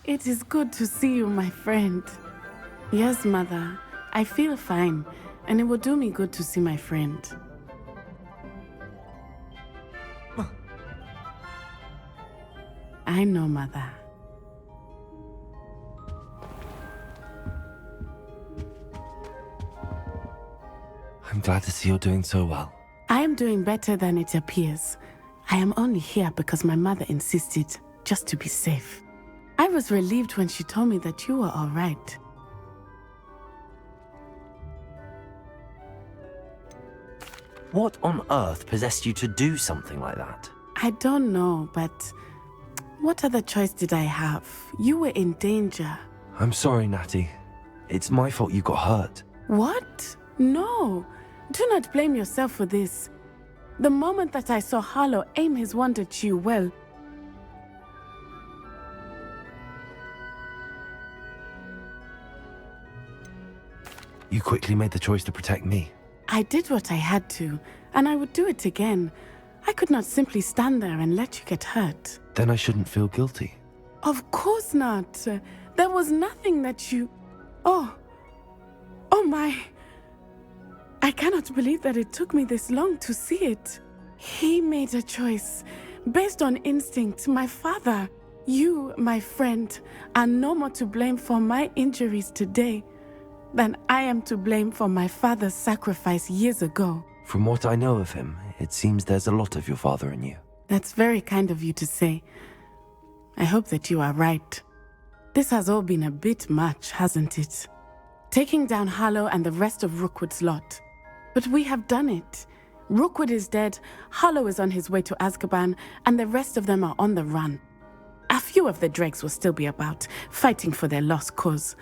It is good to see you, my friend. Yes, Mother. I feel fine, and it will do me good to see my friend. I know, Mother. I'm glad to see you're doing so well. I am doing better than it appears. I am only here because my mother insisted, just to be safe. I was relieved when she told me that you were all right. What on earth possessed you to do something like that? I don't know, but what other choice did I have? You were in danger. I'm sorry, Natty. It's my fault you got hurt. What? No. Do not blame yourself for this. The moment that I saw Harlow aim his wand at you, well... You quickly made the choice to protect me. I did what I had to, and I would do it again. I could not simply stand there and let you get hurt. Then I shouldn't feel guilty. Of course not. There was nothing that you... Oh my... I cannot believe that it took me this long to see it. He made a choice based on instinct. My father, you, my friend, are no more to blame for my injuries today than I am to blame for my father's sacrifice years ago. From what I know of him, it seems there's a lot of your father in you. That's very kind of you to say. I hope that you are right. This has all been a bit much, hasn't it? Taking down Harlow and the rest of Rookwood's lot. But we have done it. Rookwood is dead, Harlow is on his way to Azkaban, and the rest of them are on the run. A few of the dregs will still be about, fighting for their lost cause.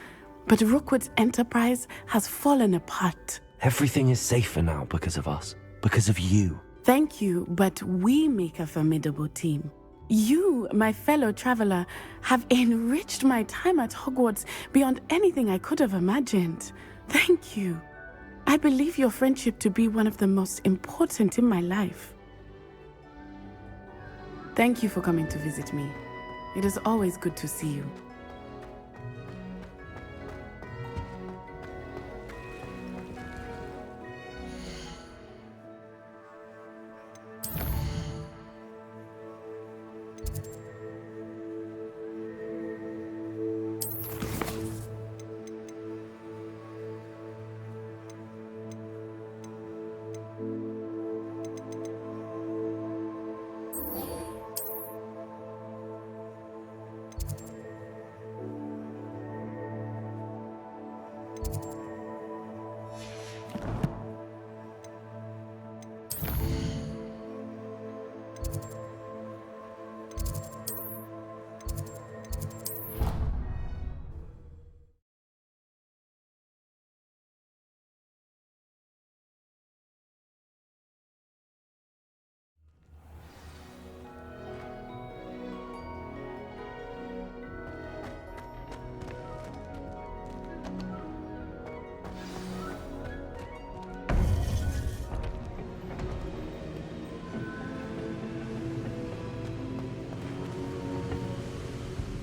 But Rookwood's enterprise has fallen apart. Everything is safer now because of us. Because of you. Thank you, but we make a formidable team. You, my fellow traveler, have enriched my time at Hogwarts beyond anything I could have imagined. Thank you. I believe your friendship to be one of the most important in my life. Thank you for coming to visit me. It is always good to see you.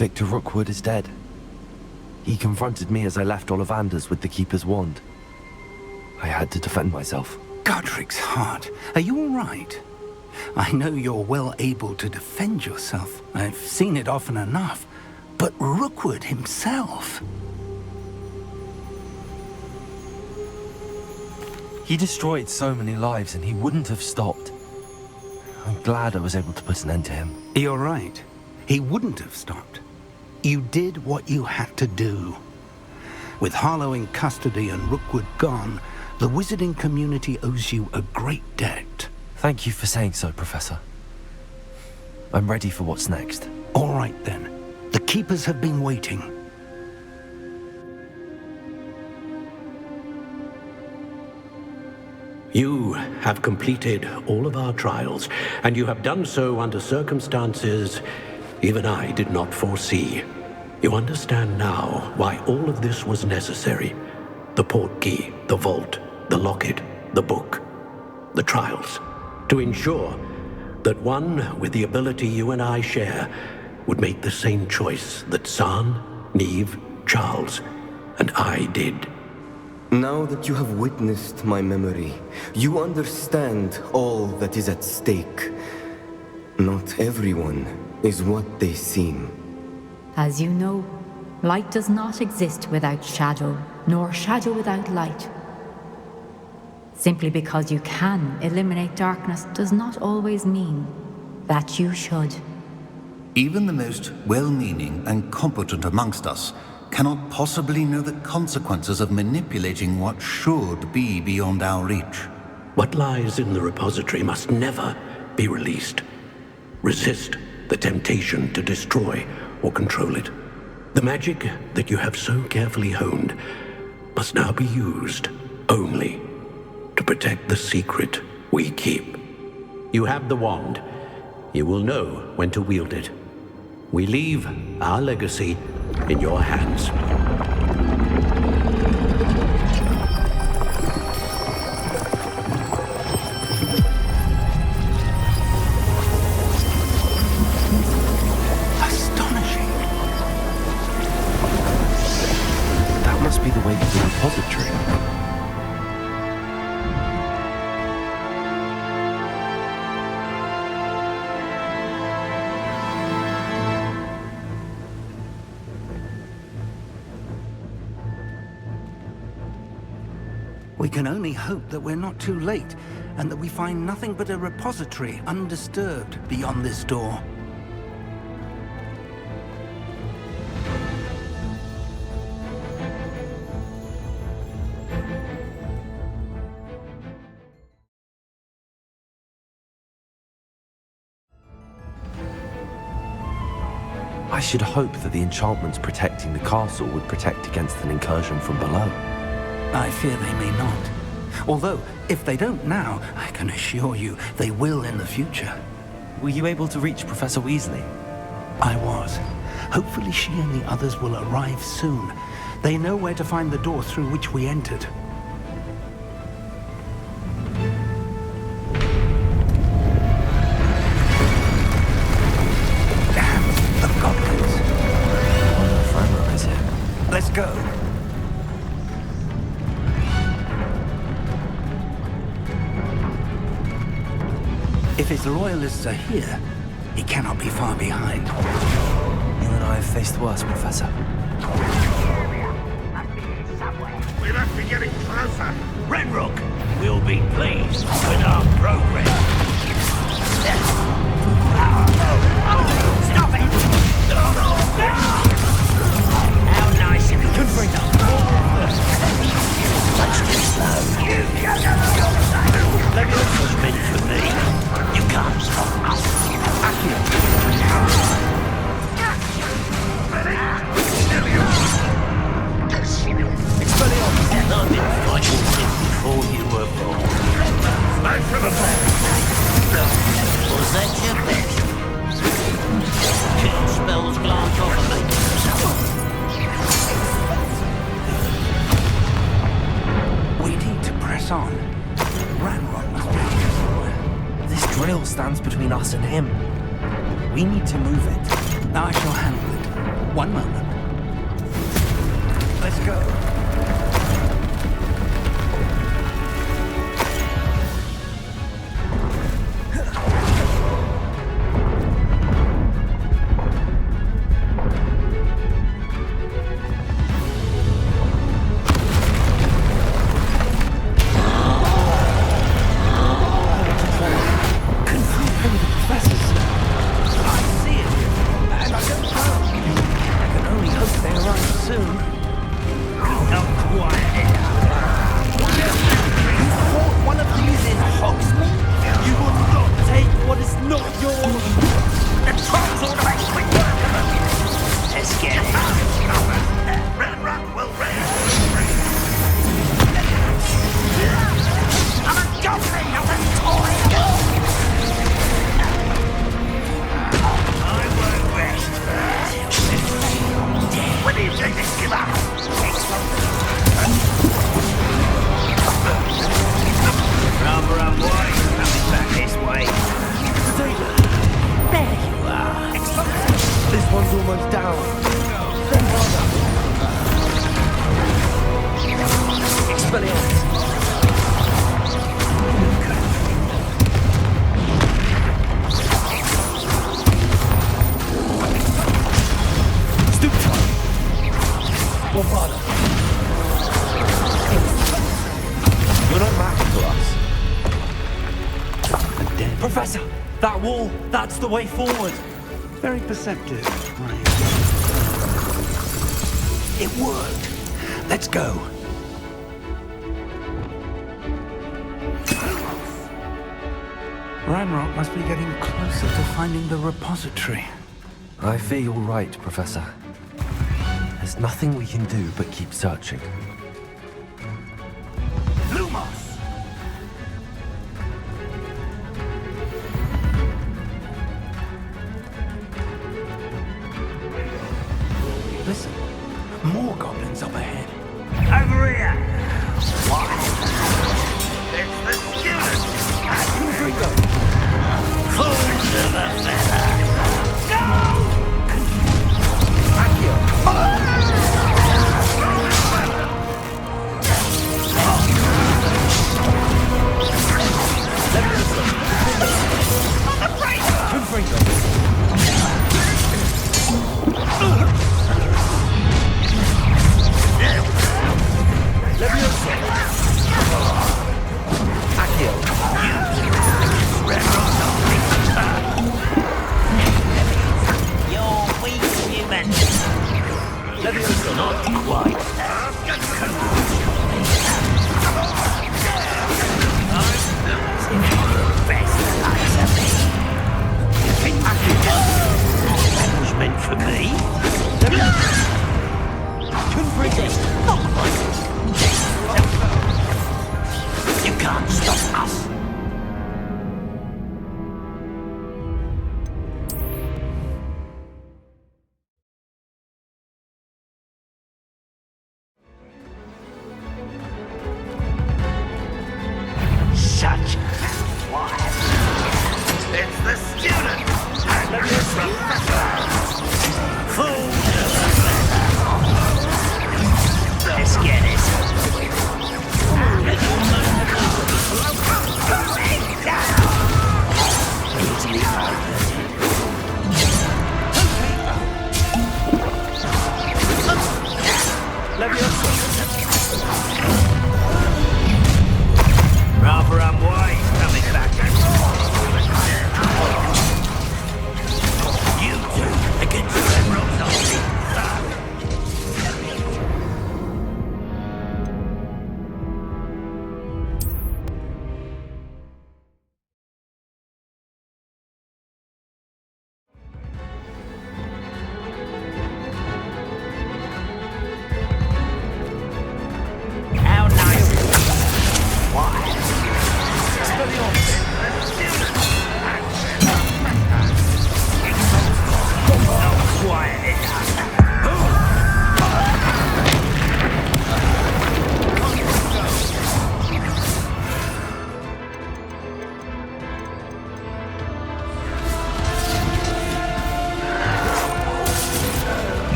Victor Rookwood is dead. He confronted me as I left Ollivander's with the Keeper's wand. I had to defend myself. Godric's heart, are you all right? I know you're well able to defend yourself. I've seen it often enough. But Rookwood himself... He destroyed so many lives and he wouldn't have stopped. I'm glad I was able to put an end to him. You're right. He wouldn't have stopped. You did what you had to do. With Harlow in custody and Rookwood gone, the wizarding community owes you a great debt. Thank you for saying so, Professor. I'm ready for what's next. All right, then. The Keepers have been waiting. You have completed all of our trials, and you have done so under circumstances even I did not foresee. You understand now why all of this was necessary. The portkey, the vault, the locket, the book, the trials. To ensure that one with the ability you and I share would make the same choice that San, Neve, Charles, and I did. Now that you have witnessed my memory, you understand all that is at stake. Not everyone is what they seem. As you know, light does not exist without shadow, nor shadow without light. Simply because you can eliminate darkness does not always mean that you should. Even the most well-meaning and competent amongst us cannot possibly know the consequences of manipulating what should be beyond our reach. What lies in the repository must never be released. Resist the temptation to destroy or control it. The magic that you have so carefully honed must now be used only to protect the secret we keep. You have the wand. You will know when to wield it. We leave our legacy in your hands. Astonishing. That must be the way to the repository. We can only hope that we're not too late, and that we find nothing but a repository undisturbed beyond this door. I should hope that the enchantments protecting the castle would protect against an incursion from below. I fear they may not. Although, if they don't now, I can assure you they will in the future. Were you able to reach Professor Weasley? I was. Hopefully she and the others will arrive soon. They know where to find the door through which we entered. Damn, the goblins. Oh, Frammer is here. Let's go. If his loyalists are here, he cannot be far behind. You and I have faced worse, Professor. We must be getting closer. Renrook will be pleased with our progress. Stop it! How nice if you could bring up much too slow. Maybe this was meant for me. You can't stop us. Expelliarmus! I've been fighting him before you were born. Smash from above. Was that your best? Kill spells glance off of me. We need to press on. Ranrock must be here somewhere. This drill stands between us and him. We need to move it. I shall handle it. One moment. Let's go. That wall, that's the way forward. Very perceptive, right? It worked. Let's go. Ranrock must be getting closer to finding the repository. I fear you're right, Professor. There's nothing we can do but keep searching. Lumos! Listen, more goblins up ahead. Over here! What? It's the student! Fools of a feather! Go!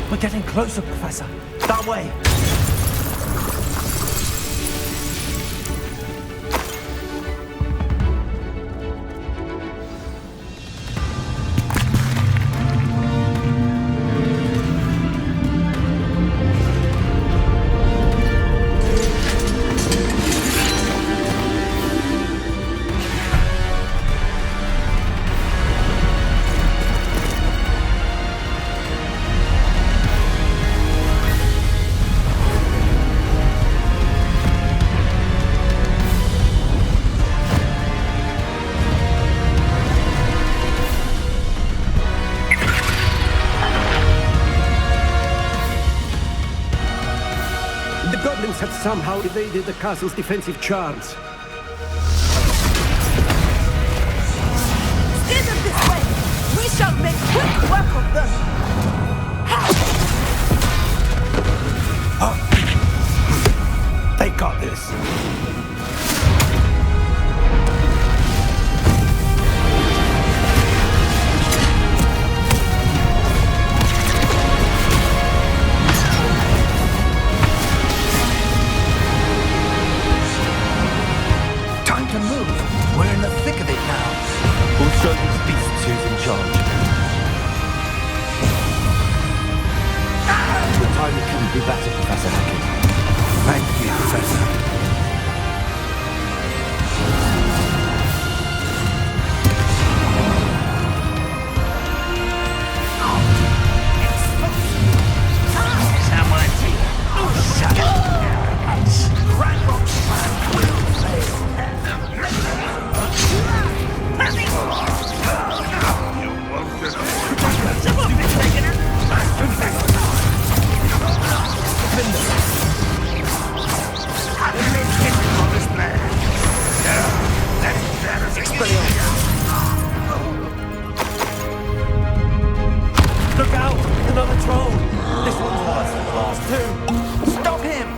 We're getting closer, Professor. That way. Have somehow evaded the castle's defensive charms. Steer them this way! be better, Professor Hackett. Thank you, Professor. Look out! Another troll! This one's worse than the last two! Stop him!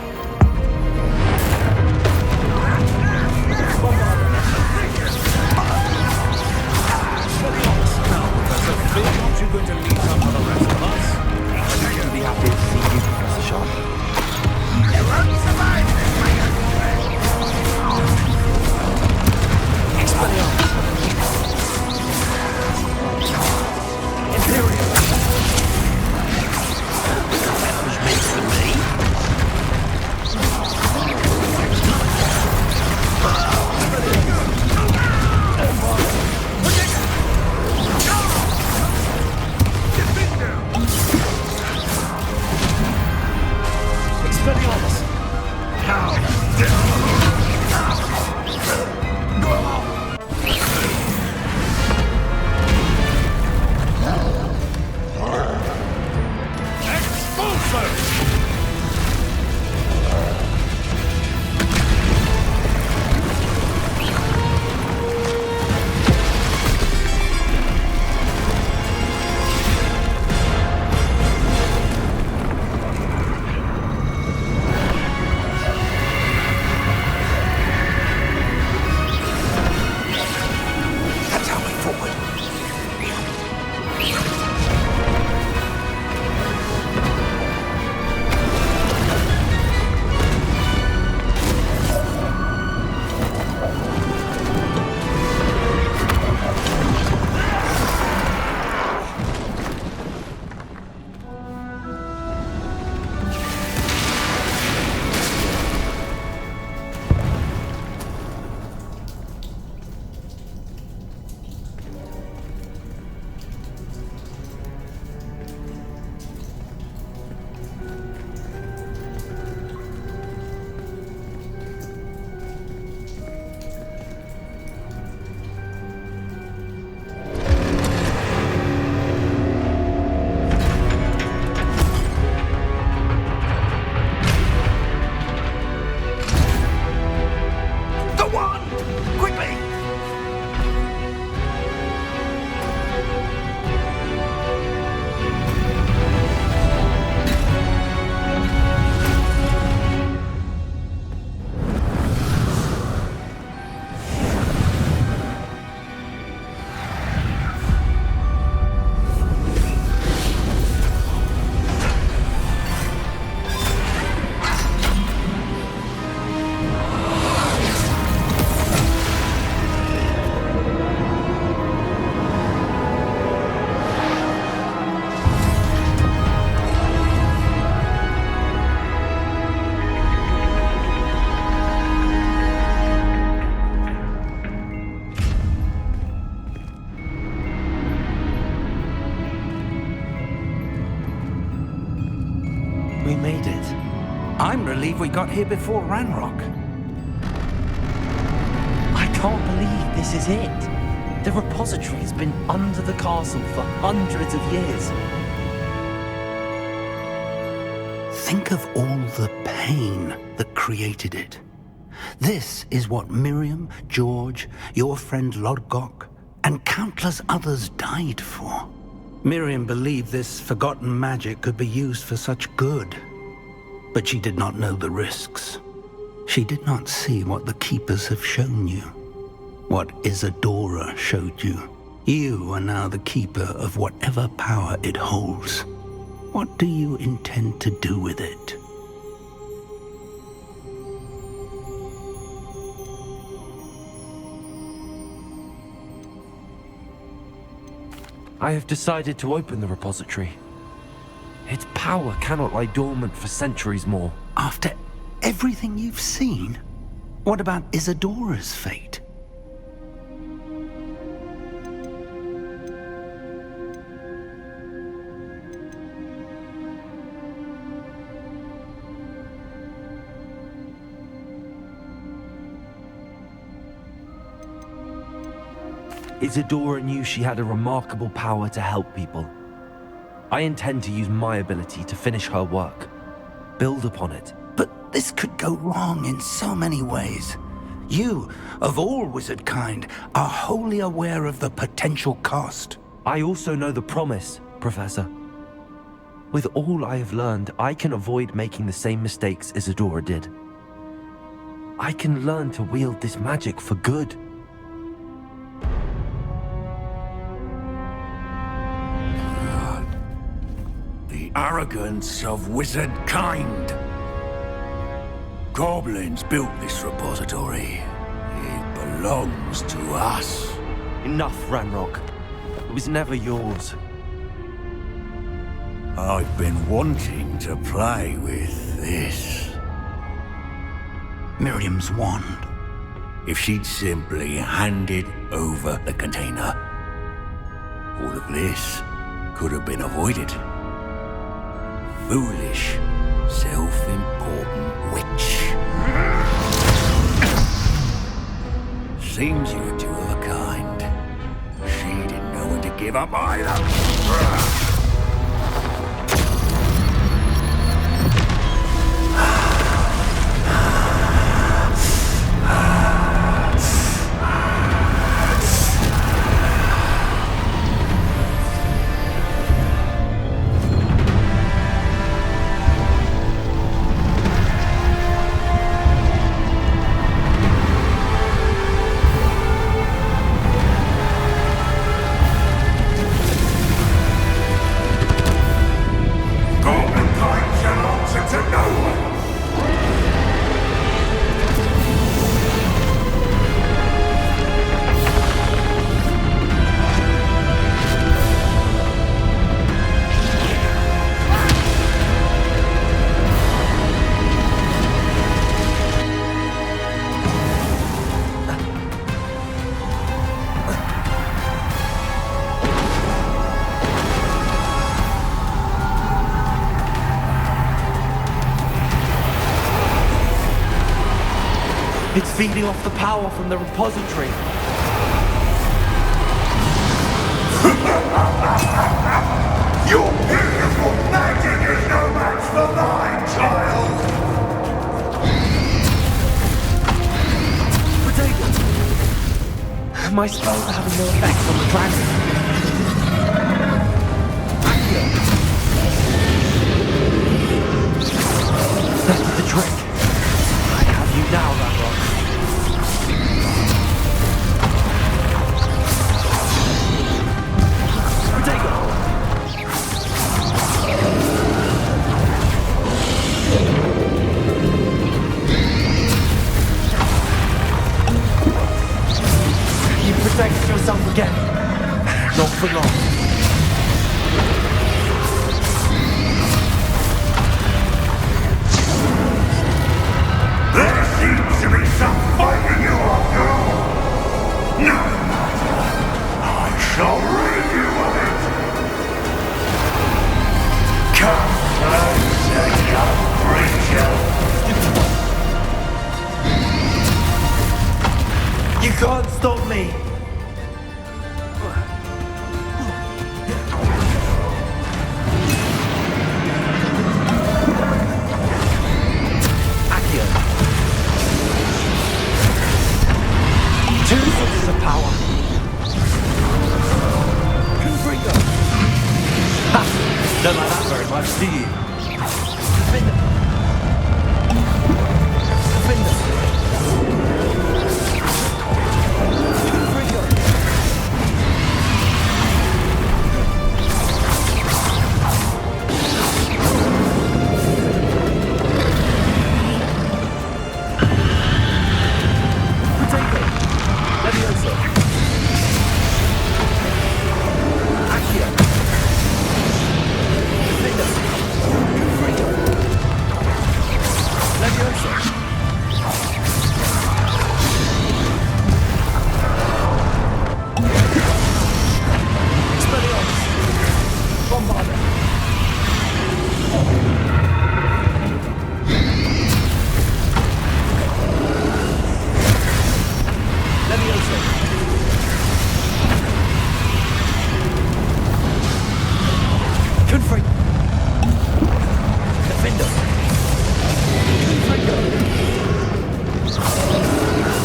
Aren't you going to leave some for the rest of us? I'd be happy to see you, Professor Sharp. You won't survive this, my young friend. Imperial. That was meant for me. Expelliarmus! How dare We made it. I'm relieved we got here before Ranrock. I can't believe this is it. The repository has been under the castle for hundreds of years. Think of all the pain that created it. This is what Miriam, George, your friend Lodgok, and countless others died for. Miriam believed this forgotten magic could be used for such good, but she did not know the risks. She did not see what the Keepers have shown you, what Isadora showed you. You are now the Keeper of whatever power it holds. What do you intend to do with it? I have decided to open the repository. Its power cannot lie dormant for centuries more. After everything you've seen? What about Isadora's fate? Isadora knew she had a remarkable power to help people. I intend to use my ability to finish her work. Build upon it. But this could go wrong in so many ways. You, of all wizard kind, are wholly aware of the potential cost. I also know the promise, Professor. With all I have learned, I can avoid making the same mistakes Isadora did. I can learn to wield this magic for good. The arrogance of wizard kind. Goblins built this repository. It belongs to us. Enough, Ranrock. It was never yours. I've been wanting to play with this. Miriam's wand. If she'd simply handed over the container, all of this could have been avoided. Foolish, self-important witch. Seems you were two of a kind. She didn't know when to give up either. It's feeding off the power from the repository. Your beautiful magic is no match for mine, child! Potato! My spells are having no effect on the dragon. That's the trick. I have you now, Ranrock. You protect yourself again. Not for long. There seems to be some fighting you after all. No matter. I shall rid you of it. Come closer, young creature. You can't stop me. Two sources of power. Confringo. Ha! Don't like that very much, do you? Defender. Defender. Confringo. Accio. Defender. Confringo. Defender. Confringo.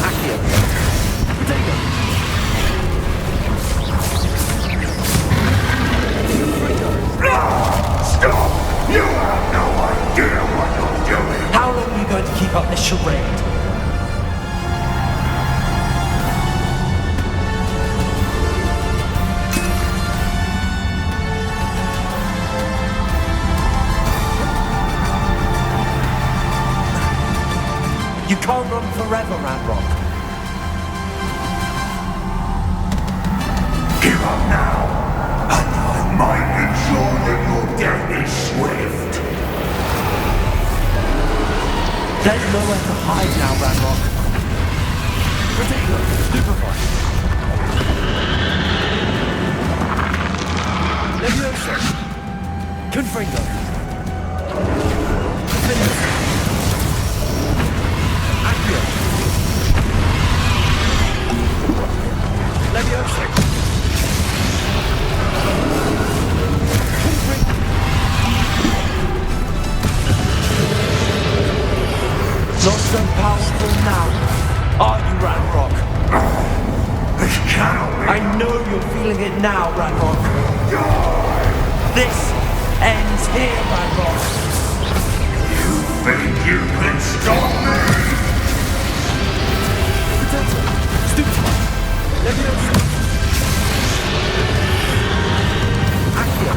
Accio. Protego. Stop! You have no idea what you're doing! How long are you going to keep up this charade? You can't run forever, Ranrock. Give up now, and I might ensure that your death is swift. There's nowhere to hide now, Ranrock. Protego, stupefy. Levioso. Confringo. Defender. Accio. Levioso. Confringo. Not so powerful now, are you, Ranrock? This cannot be. I know you're feeling it now, Ranrock. This ends here, Ranrock. You think you can stop me? Stupefy. Levioso. Accio.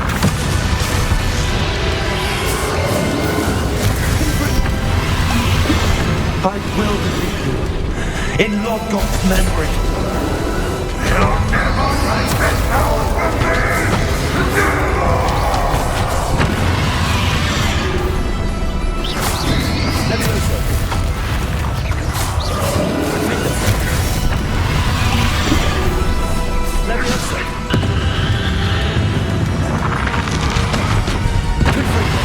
I will defeat you. In Lodgok's memory. You'll never take this power from me! Levioso. Levioso. Confringo.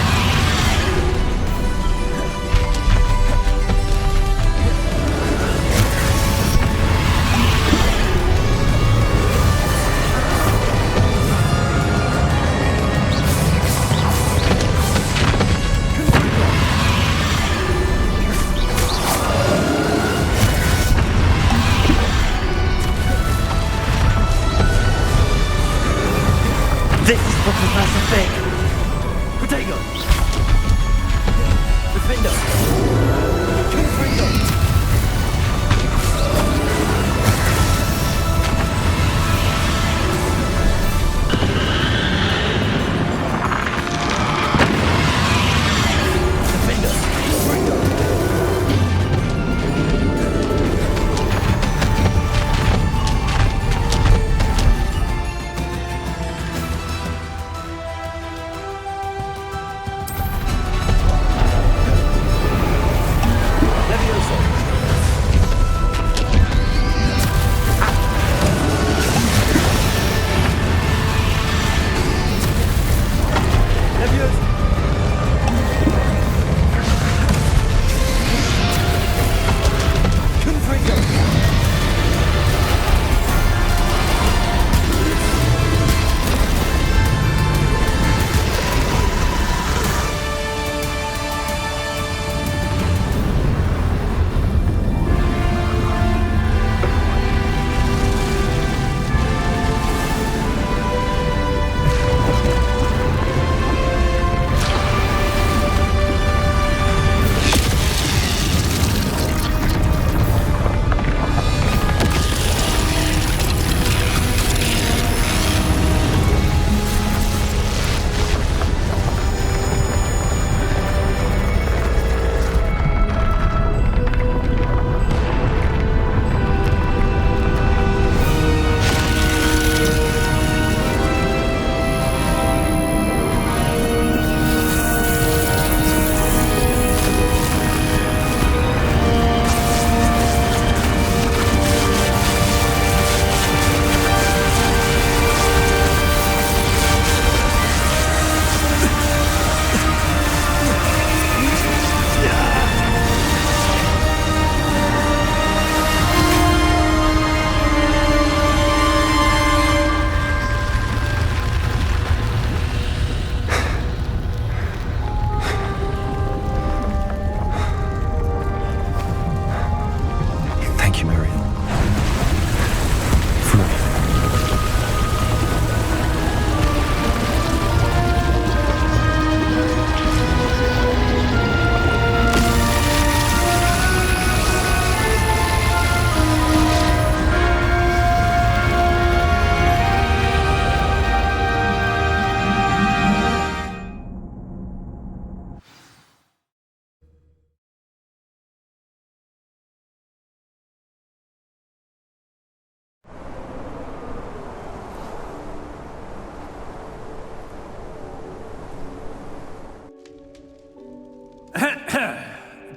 This is for Professor Fig. Protego. Defender. Confringo. Defender. Confringo.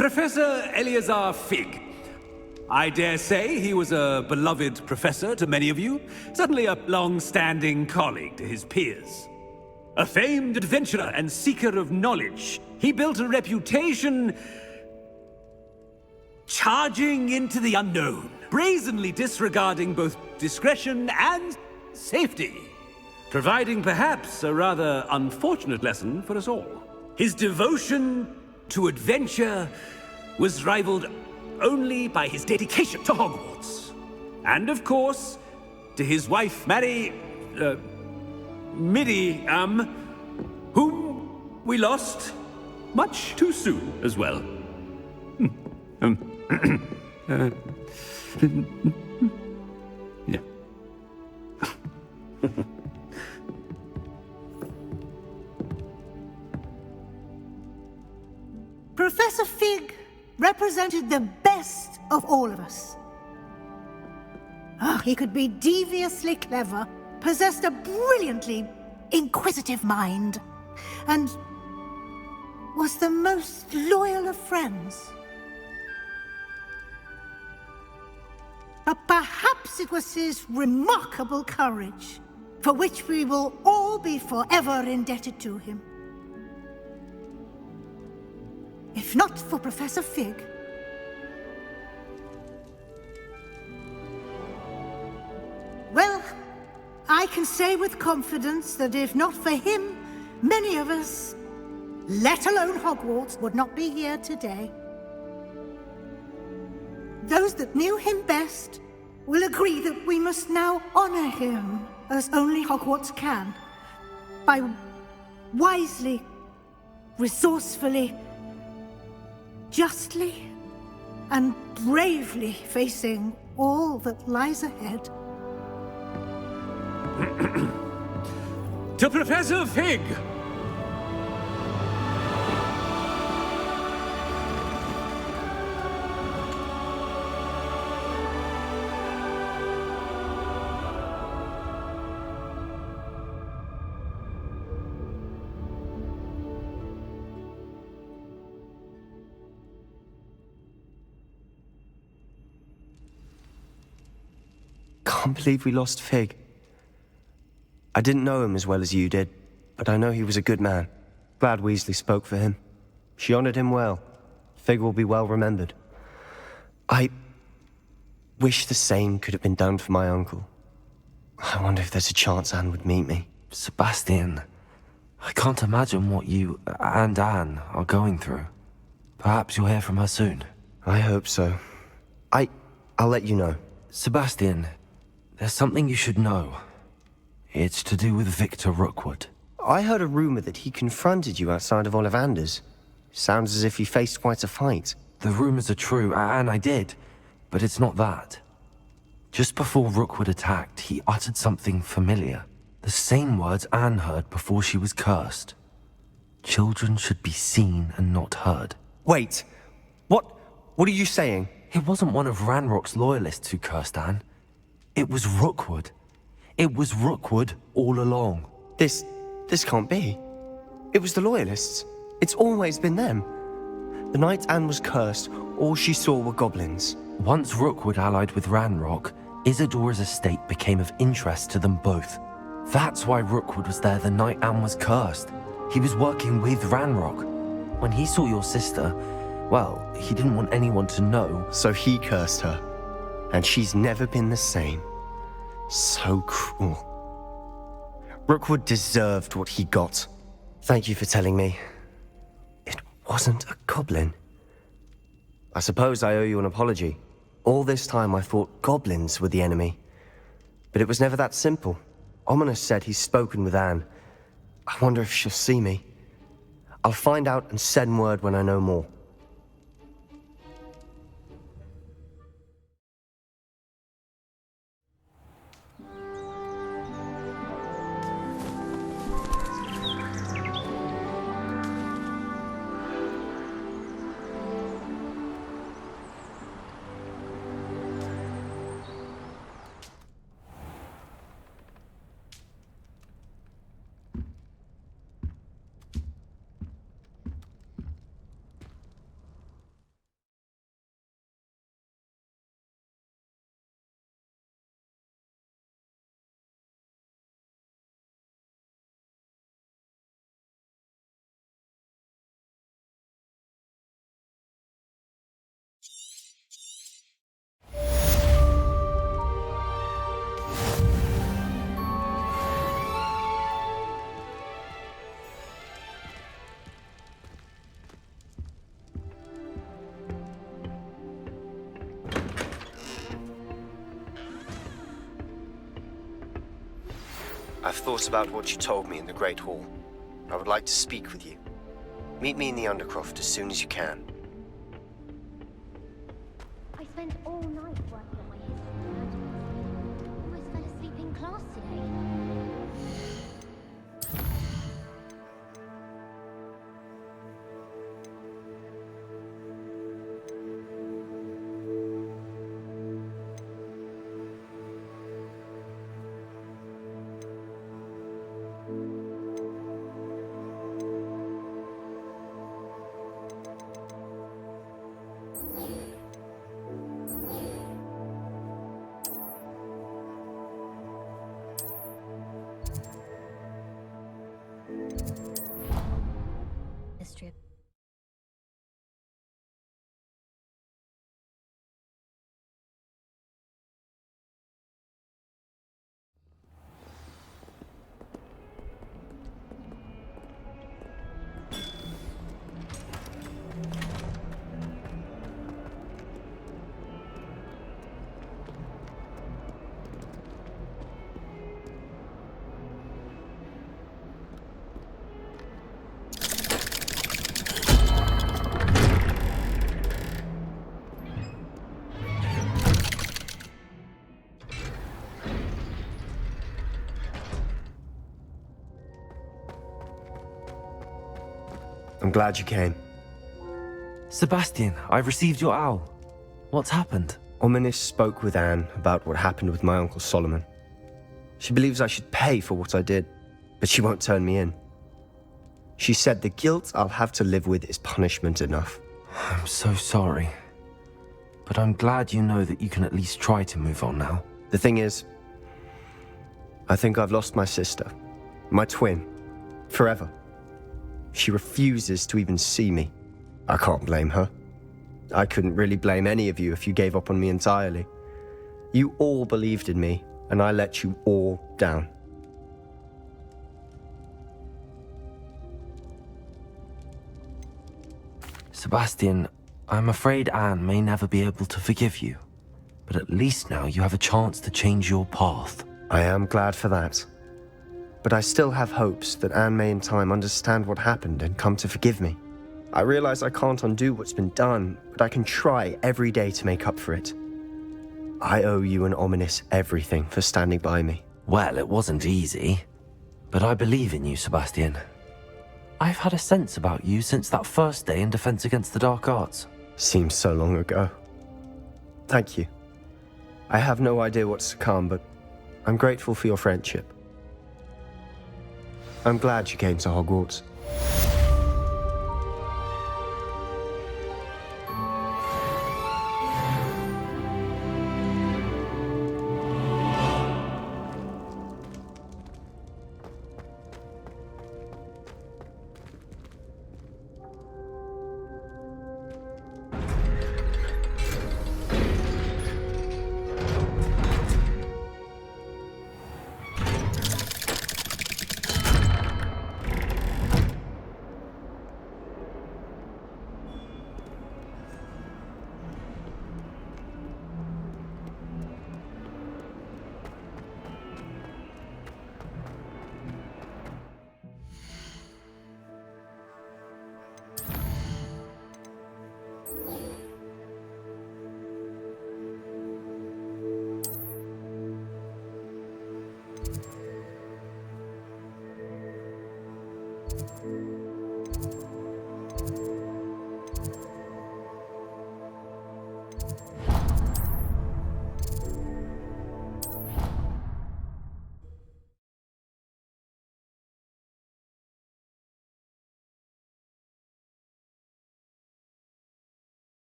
Professor Eleazar Fig. I dare say he was a beloved professor to many of you, certainly a long-standing colleague to his peers. A famed adventurer and seeker of knowledge, he built a reputation charging into the unknown, brazenly disregarding both discretion and safety, providing perhaps a rather unfortunate lesson for us all. His devotion to adventure was rivaled only by his dedication to Hogwarts. And of course, to his wife, Midi, whom we lost much too soon as well. Yeah. Professor Fig represented the best of all of us. He could be deviously clever, possessed a brilliantly inquisitive mind, and was the most loyal of friends. But perhaps it was his remarkable courage, for which we will all be forever indebted to him. If not for Professor Fig, well, I can say with confidence that if not for him, many of us, let alone Hogwarts, would not be here today. Those that knew him best will agree that we must now honor him as only Hogwarts can, by wisely, resourcefully, justly and bravely facing all that lies ahead. To Professor Fig! Can't believe we lost Fig. I didn't know him as well as you did, but I know he was a good man. Glad Weasley spoke for him. She honored him well. Fig will be well remembered. I wish the same could have been done for my uncle. I wonder if there's a chance Anne would meet me. Sebastian, I can't imagine what you and Anne are going through. Perhaps you'll hear from her soon. I hope so. I'll let you know. Sebastian, there's something you should know. It's to do with Victor Rookwood. I heard a rumor that he confronted you outside of Ollivander's. Sounds as if he faced quite a fight. The rumors are true, and I did, but it's not that. Just before Rookwood attacked, he uttered something familiar. The same words Anne heard before she was cursed. Children should be seen and not heard. Wait, what are you saying? It wasn't one of Ranrock's loyalists who cursed Anne. It was Rookwood. It was Rookwood all along. This can't be. It was the Loyalists. It's always been them. The night Anne was cursed, all she saw were goblins. Once Rookwood allied with Ranrock, Isadora's estate became of interest to them both. That's why Rookwood was there the night Anne was cursed. He was working with Ranrock. When he saw your sister, well, he didn't want anyone to know. So he cursed her. And she's never been the same. So cruel. Rookwood deserved what he got. Thank you for telling me. It wasn't a goblin. I suppose I owe you an apology. All this time I thought goblins were the enemy. But it was never that simple. Ominous said he's spoken with Anne. I wonder if she'll see me. I'll find out and send word when I know more. I've thought about what you told me in the Great Hall. I would like to speak with you. Meet me in the Undercroft as soon as you can. I spent all night working on my history and almost fell asleep in class today. History. I'm glad you came. Sebastian, I've received your owl. What's happened? Ominis spoke with Anne about what happened with my Uncle Solomon. She believes I should pay for what I did, but she won't turn me in. She said the guilt I'll have to live with is punishment enough. I'm so sorry. But I'm glad you know that you can at least try to move on now. The thing is, I think I've lost my sister, my twin, forever. She refuses to even see me. I can't blame her. I couldn't really blame any of you if you gave up on me entirely. You all believed in me, and I let you all down. Sebastian, I'm afraid Anne may never be able to forgive you. But at least now you have a chance to change your path. I am glad for that. But I still have hopes that Anne may in time understand what happened and come to forgive me. I realize I can't undo what's been done, but I can try every day to make up for it. I owe you and Ominis everything for standing by me. Well, it wasn't easy. But I believe in you, Sebastian. I've had a sense about you since that first day in Defense Against the Dark Arts. Seems so long ago. Thank you. I have no idea what's to come, but I'm grateful for your friendship. I'm glad you came to Hogwarts.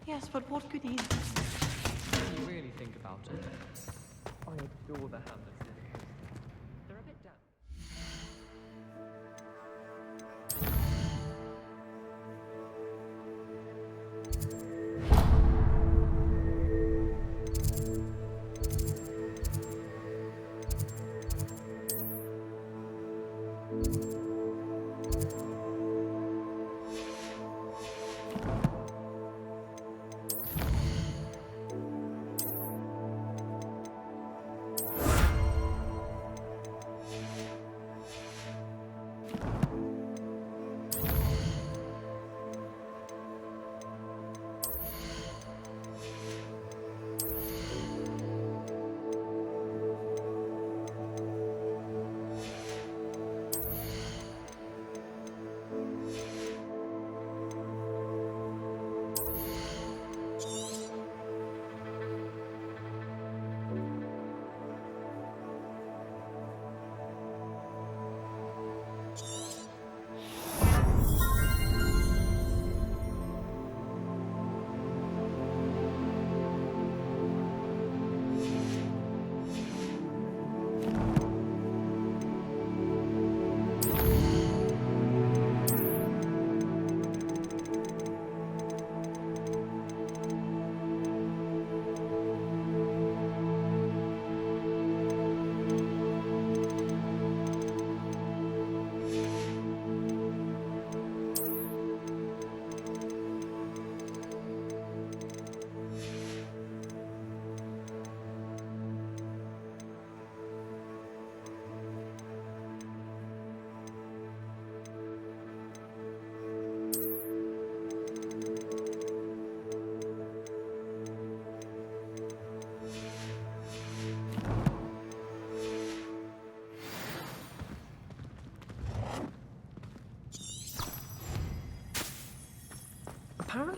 Yes, but what good is this? When you really think about it, I adore the Hamlets dedicated. They're a bit damp.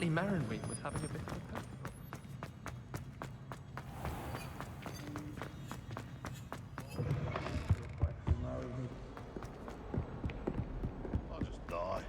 Apparently Marinweed was having a bit of a pep. I'll just die.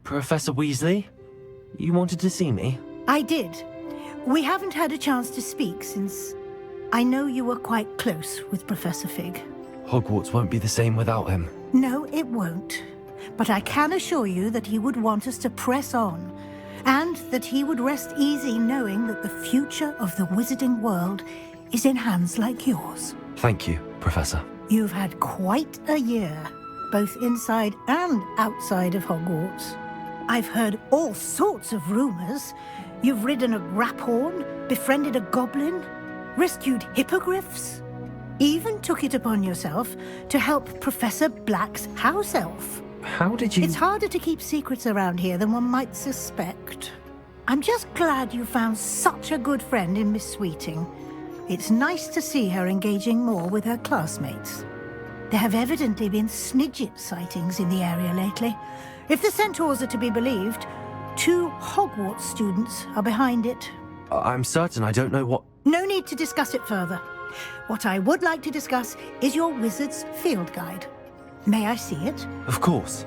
Professor Weasley? You wanted to see me? I did. We haven't had a chance to speak since I know you were quite close with Professor Fig. Hogwarts won't be the same without him. No, it won't. But I can assure you that he would want us to press on, and that he would rest easy knowing that the future of the wizarding world is in hands like yours. Thank you, Professor. You've had quite a year, both inside and outside of Hogwarts. I've heard all sorts of rumors. You've ridden a graphorn, befriended a goblin, rescued hippogriffs, even took it upon yourself to help Professor Black's house elf. How did you... It's harder to keep secrets around here than one might suspect. I'm just glad you found such a good friend in Miss Sweeting. It's nice to see her engaging more with her classmates. There have evidently been Snidget sightings in the area lately. If the centaurs are to be believed, 2 Hogwarts students are behind it. I'm certain I don't know what... No need to discuss it further. What I would like to discuss is your wizard's field guide. May I see it? Of course.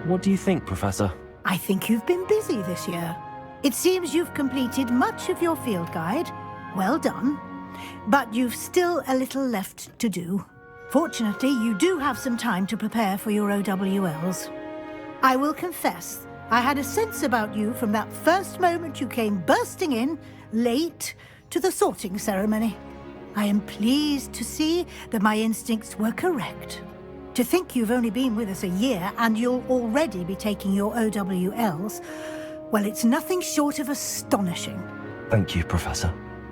What do you think, Professor? I think you've been busy this year. It seems you've completed much of your field guide. Well done. But you've still a little left to do. Fortunately, you do have some time to prepare for your OWLs. I will confess, I had a sense about you from that first moment you came bursting in, late, to the sorting ceremony. I am pleased to see that my instincts were correct. To think you've only been with us a year and you'll already be taking your OWLs, well, it's nothing short of astonishing. Thank you, Professor,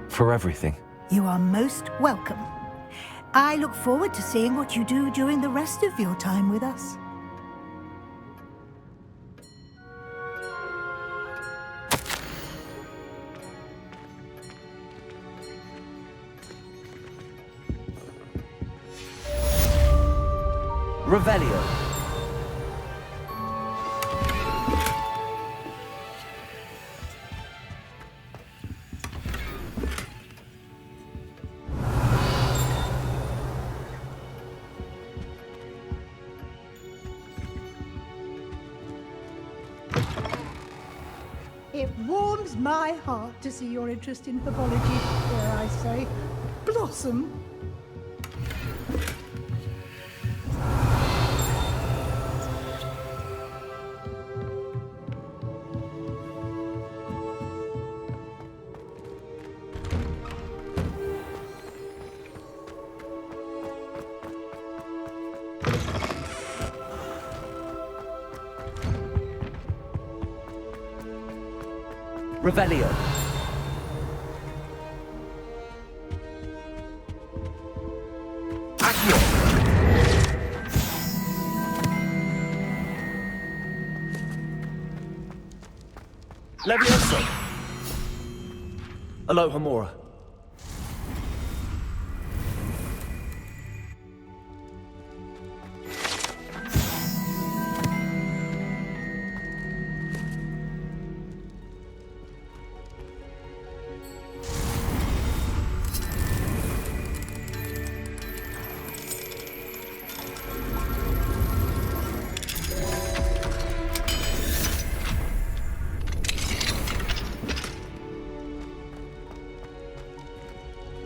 for everything. You are most welcome. I look forward to seeing what you do during the rest of your time with us. Revelio. It warms my heart to see your interest in herbology, dare I say, blossom. Revelio. Accio. Levioso. Alohomora.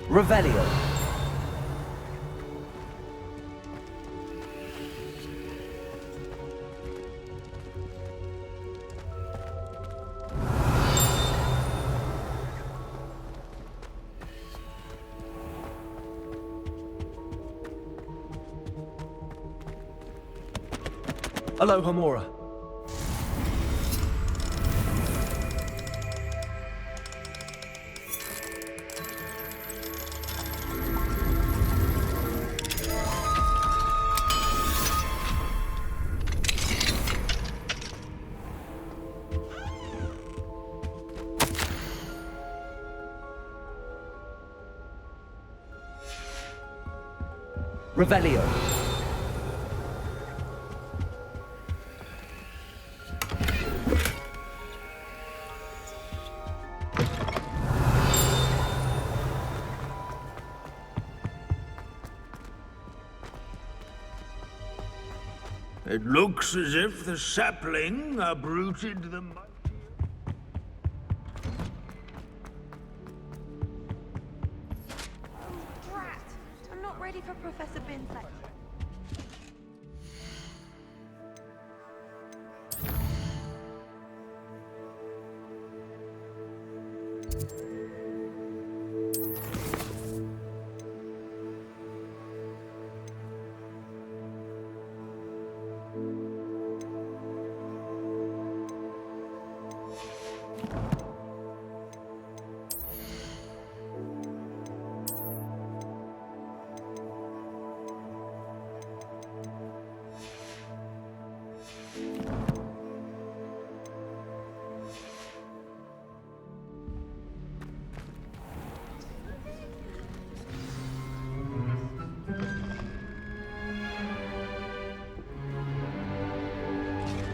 Revelio. Aloha, Mora. Revelio. It looks as if the sapling uprooted the... Drat! I'm not ready for Professor Bin's lecture.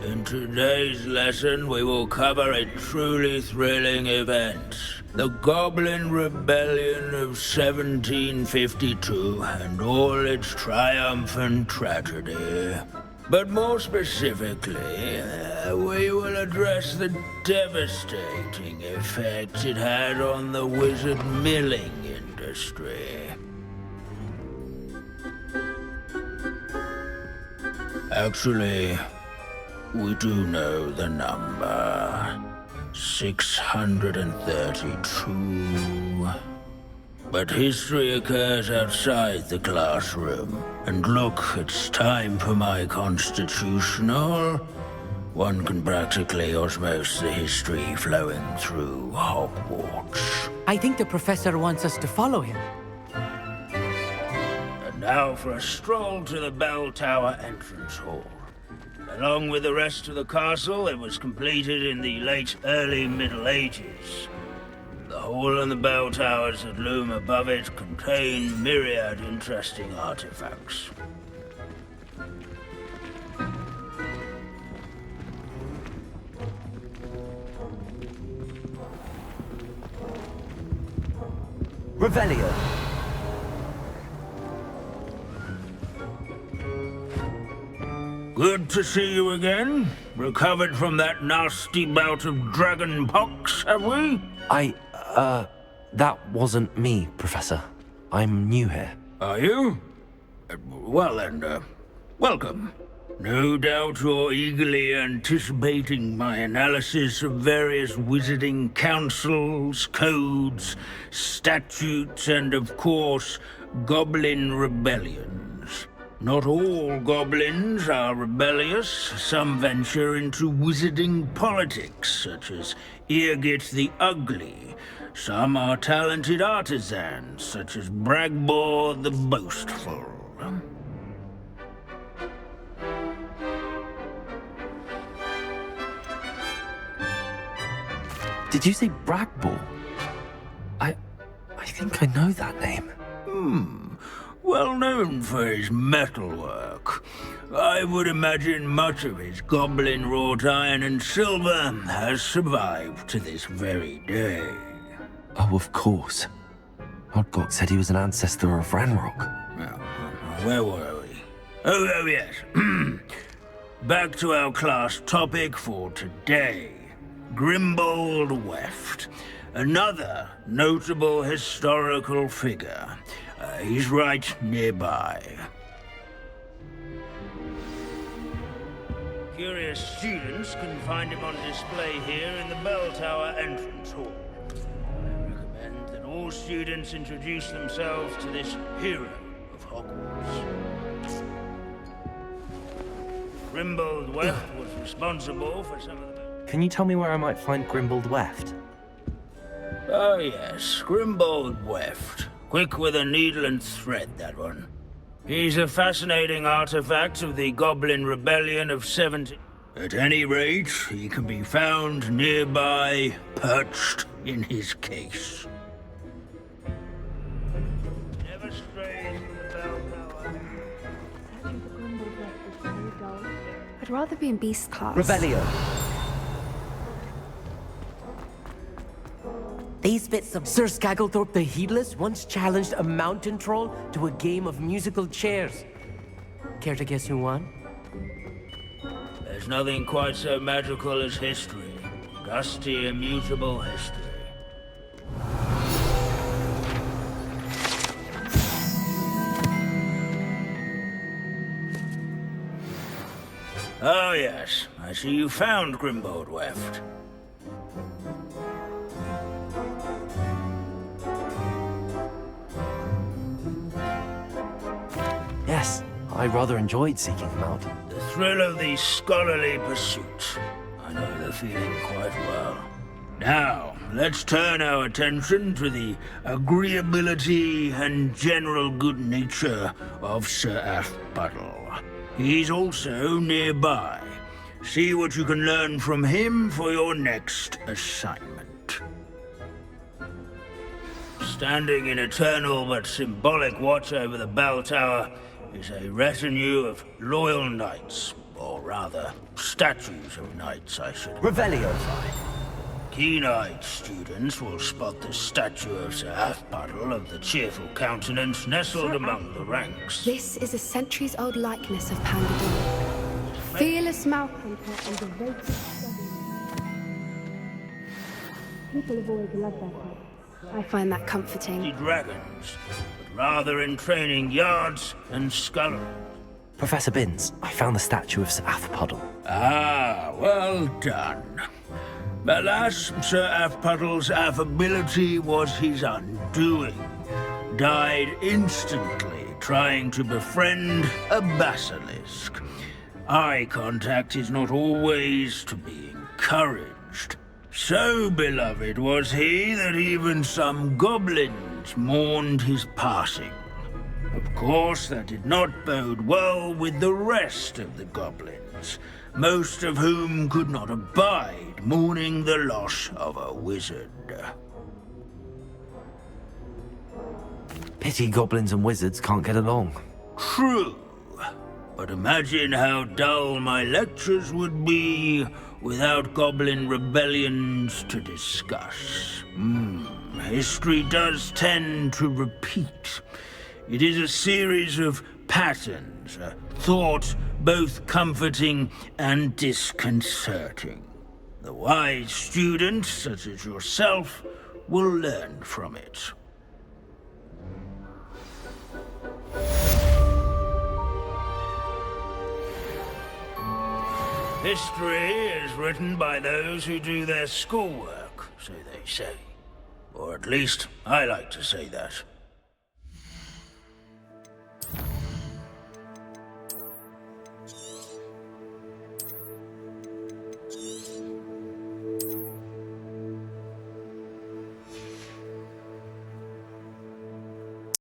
In today's lesson, we will cover a truly thrilling event. The Goblin Rebellion of 1752 and all its triumphant tragedy. But more specifically, we will address the devastating effect it had on the wizard milling industry. Actually, we do know the number. 632. But history occurs outside the classroom. And look, it's time for my constitutional. One can practically osmose the history flowing through Hogwarts. I think the professor wants us to follow him. And now for a stroll to the bell tower entrance hall. Along with the rest of the castle, it was completed in the late early Middle Ages. The hall and the bell towers that loom above it contain myriad interesting artifacts. Revelio. Good to see you again. Recovered from that nasty bout of dragon pox, have we? That wasn't me, Professor. I'm new here. Are you? Well then, welcome. No doubt you're eagerly anticipating my analysis of various wizarding councils, codes, statutes, and of course, goblin rebellions. Not all goblins are rebellious. Some venture into wizarding politics, such as Irgit the Ugly. Some are talented artisans, such as Bragbor the Boastful. Did you say Bragbor? I think I know that name. Well known for his metalwork. I would imagine much of his goblin wrought iron and silver has survived to this very day. Oh, of course. Odgok said he was an ancestor of Ranrock. Where were we? Oh yes. Back to our class topic for today. Grimbold Weft. Another notable historical figure. He's right nearby. Curious students can find him on display here in the bell tower entrance hall. I recommend that all students introduce themselves to this hero of Hogwarts. Grimbold Weft was responsible for some of the... Can you tell me where I might find Grimbold Weft? Oh yes, Grimbold Weft. Quick with a needle and thread, that one. He's a fascinating artifact of the Goblin Rebellion of 70... At any rate, he can be found nearby, perched in his case. Never strays from the bell tower. Searching for Grimbold Weft is very dull. I'd rather be in Beast class. Revelio. These bits of... Sir Skagglethorpe the Heedless once challenged a mountain troll to a game of musical chairs. Care to guess who won? There's nothing quite so magical as history. Dusty, immutable history. Oh yes, I see you found Grimbold Weft. Yes, I rather enjoyed seeking him out. The thrill of the scholarly pursuit. I know the feeling quite well. Now, let's turn our attention to the agreeability and general good nature of Sir Athbuddle. He's also nearby. See what you can learn from him for your next assignment. Standing in eternal but symbolic watch over the bell tower is a retinue of loyal knights, or rather, statues of knights, I should Revelio. Keen-eyed students will spot the statue of Sir Athbuddle of the cheerful countenance nestled among the ranks. This is a centuries-old likeness of Pandador. Fearless Malhunter and devoted study. People have always loved that type. I find that comforting. Dragons, but rather in training yards and scullery. Professor Binns, I found the statue of Sir Athbuddle. Ah, well done. Alas, Sir Athbuddle's affability was his undoing. Died instantly trying to befriend a basilisk. Eye contact is not always to be encouraged. So beloved was he that even some goblins mourned his passing. Of course, that did not bode well with the rest of the goblins, most of whom could not abide mourning the loss of a wizard. Pity goblins and wizards can't get along. True. But imagine how dull my lectures would be without goblin rebellions to discuss. History does tend to repeat. It is a series of patterns, a thought both comforting and disconcerting. The wise student, such as yourself, will learn from it. History is written by those who do their schoolwork, so they say. Or at least, I like to say that.